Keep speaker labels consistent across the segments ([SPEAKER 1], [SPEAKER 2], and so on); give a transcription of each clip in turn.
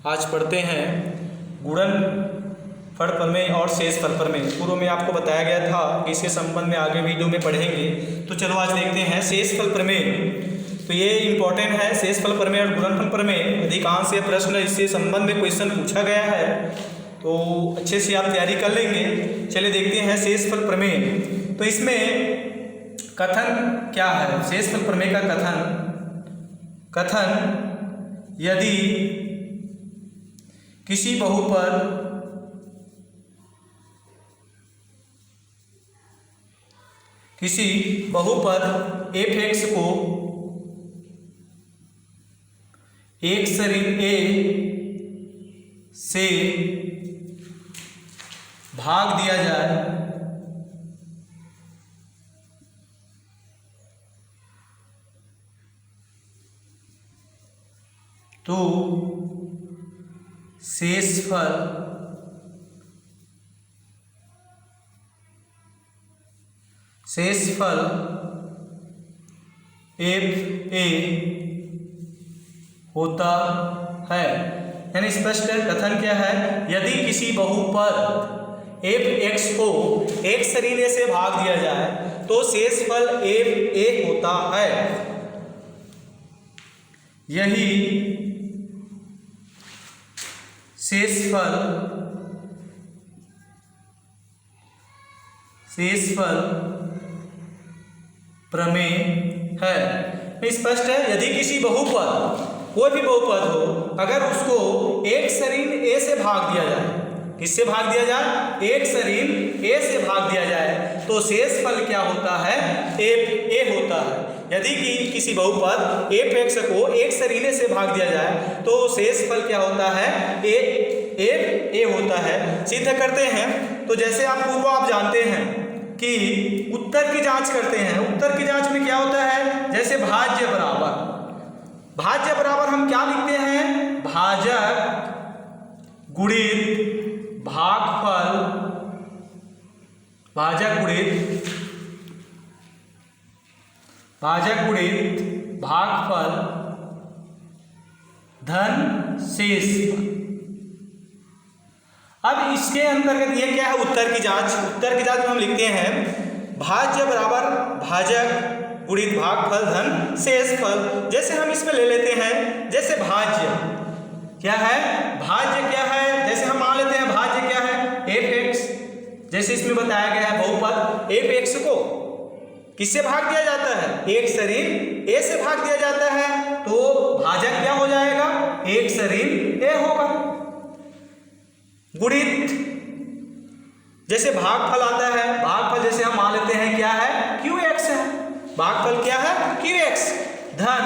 [SPEAKER 1] आज पढ़ते हैं गुणनफल प्रमेय और शेषफल प्रमेय। पूर्व में आपको बताया गया था कि इसके संबंध में आगे वीडियो में पढ़ेंगे। तो चलो आज देखते हैं शेषफल प्रमेय। तो ये इम्पोर्टेंट है, शेषफल प्रमेय और गुणनफल प्रमेय। अधिकांश ये प्रश्न इससे संबंध में क्वेश्चन पूछा गया है, तो अच्छे से आप तैयारी कर लेंगे। चलिए देखते हैं शेषफल प्रमेय। तो इसमें कथन क्या है? शेषफल प्रमेय का कथन यदि किसी बहुपद f(x) को एक ऋण a से भाग दिया जाए तो शेषफल fa होता है। यानी स्पष्ट कथन क्या है? यदि किसी बहुपद f(x) को एक ऋण a से भाग दिया जाए तो शेषफल fa होता है। यही शेषफल प्रमेय है। स्पष्ट है, यदि किसी बहुपद, कोई भी बहुपद हो, अगर उसको एक ऋण a से भाग दिया जाए, किससे भाग दिया जाए? एक ऋण a से भाग दिया जाए तो शेषफल क्या होता है? fa होता है। यदि कि किसी बहुपद f(x) को एक ऋण a से भाग दिया जाए तो शेषफल क्या होता है? fa होता है। सिद्ध करते हैं। तो जैसे आप जानते हैं कि उत्तर की जांच करते हैं। उत्तर की जांच में क्या होता है? जैसे भाज्य बराबर हम क्या लिखते हैं? भाजक गुणित भागफल, भाजक गुणित भागफल धन शेषफल। अब इसके अंतर्गत ये क्या है? उत्तर की जांच में हम लिखते हैं भाज्य बराबर भाजक गुणित भागफल धन शेषफल। जैसे हम इसमें ले लेते हैं, जैसे भाज्य क्या है? जैसे हम मान लेते हैं भाज्य क्या है? f(x). जैसे इसमें बताया गया है बहुपद f(x) को किससे भाग दिया जाता है? एक ऋण a से भाग दिया जाता है, तो भाजक क्या हो जाएगा? एक ऋण a होगा। गुणित जैसे भागफल आता है, भागफल जैसे हम मान लेते हैं क्या है? qx है। भागफल क्या है? qx। धन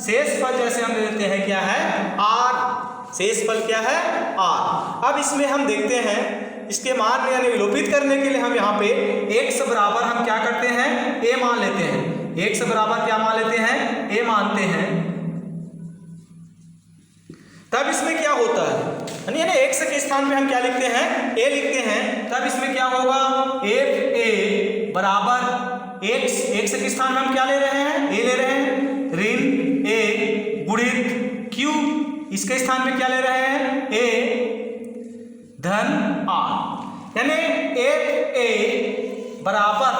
[SPEAKER 1] शेषफल जैसे हम ले लेते हैं क्या है? r। शेषफल क्या है? r। अब इसमें हम देखते हैं, इसके मान में यानी विलोपित करने के लिए हम यहाँ पे x बराबर हम क्या करते हैं? a मान लेते हैं। x बराबर क्या मान लेते हैं? a मानते हैं। तब इसमें क्या होता है? यानी x के स्थान पे हम क्या लिखते हैं? a लिखते हैं। तब इसमें क्या होगा? fa बराबर x के स्थान में हम क्या ले रहे हैं? a ले रहे हैं। ऋण a गुणित q, इसके स्थान में क्या ले रहे हैं? a धन r। यानी fa बराबर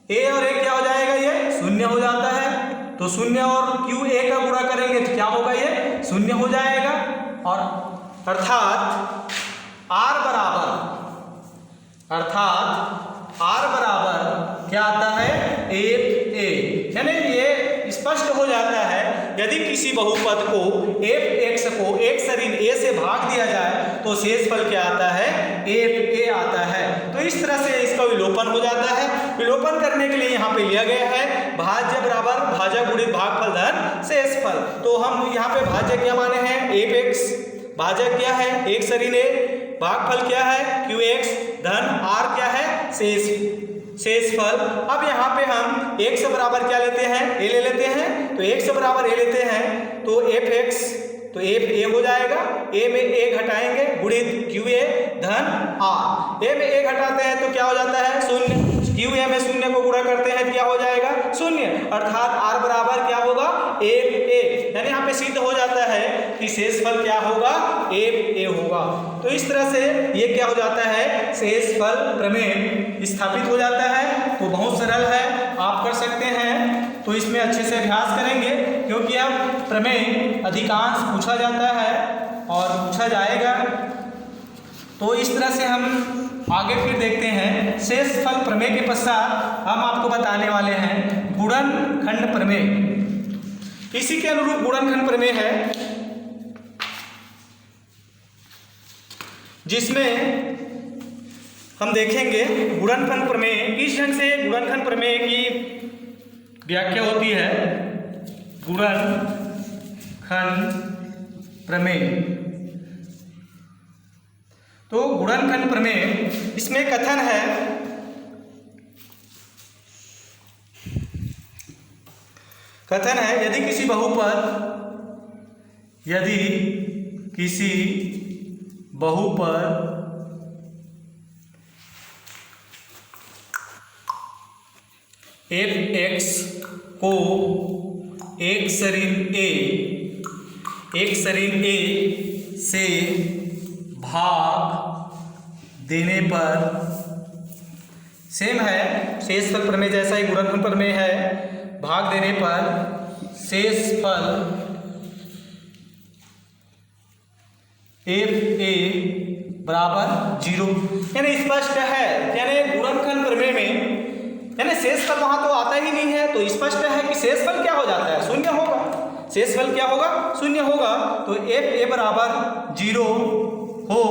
[SPEAKER 1] a और a क्या हो जाएगा? ये शून्य हो जाता है। तो शून्य और qa का गुणा करेंगे तो क्या होगा? ये शून्य हो जाएगा। और अर्थात r बराबर क्या आता है? fa। यानी ये स्पष्ट हो जाता है, यदि किसी बहुपद को f(x) को एक ऋण a से भाग दिया जाए तो शेषफल क्या आता है? fa आता है। तो इस तरह से इसका विलोपन हो जाता है। विलोपन करने के लिए यहाँ पे लिया गया है भाज्य बराबर भाजक गुणित भागफल धन शेषफल। तो हम यहाँ पे भाज्य क्या माने हैं? f(x), भाजक क्या है? एक ऋण a, भागफल क्या है? qx धन r क्या है? शेषफल। अब यहाँ पे हम x बराबर क्या लेते हैं? a ले लेते हैं। तो x बराबर a लेते हैं तो f(x), तो fa हो जाएगा। a में a घटाएंगे गुणित qa धन r। a में a घटाते हैं तो क्या हो जाता है? शून्य। qa में शून्य को गुणा करते हैं क्या हो जाएगा? शून्य। अर्थात r बराबर क्या होगा? 1a। यानी यहाँ पे सिद्ध हो जाता है कि शेषफल क्या होगा, एफ ए होगा। तो इस तरह से ये क्या हो जाता है, शेषफल प्रमेय स्थापित हो जाता है। तो बहुत सरल है, आप कर सकते हैं। तो इसमें अच्छे से अभ्यास करेंगे, क्योंकि अब प्रमेय अधिकांश पूछा जाता है और पूछा जाएगा। तो इस तरह से हम आगे फिर देखते हैं शेषफल प्रमेय के पश्चात हम आपको बताने वाले हैं गुणनखंड प्रमेय। इसी के अनुरूप गुणनखंड प्रमेय है, जिसमें हम देखेंगे गुणनखंड प्रमेय किस ढंग से गुणनखंड प्रमेय की व्याख्या होती है। गुणनखंड प्रमेय, तो गुणनखंड प्रमेय इसमें कथन है, यदि किसी बहुपद एफ एक्स को एक सरीन ए से भाग देने पर, सेम है शेषफल प्रमेय जैसा ही गुणनखंड प्रमेय है, भाग देने पर शेषफल एफ ए बराबर 0। यानी स्पष्ट है, यानी गुणनखंड प्रमेय में यानी शेषफल वहां तो आता ही नहीं है, तो स्पष्ट है कि शेषफल क्या हो जाता है, शून्य होगा। शेषफल क्या होगा, शून्य होगा। तो एफ ए बराबर 0 हो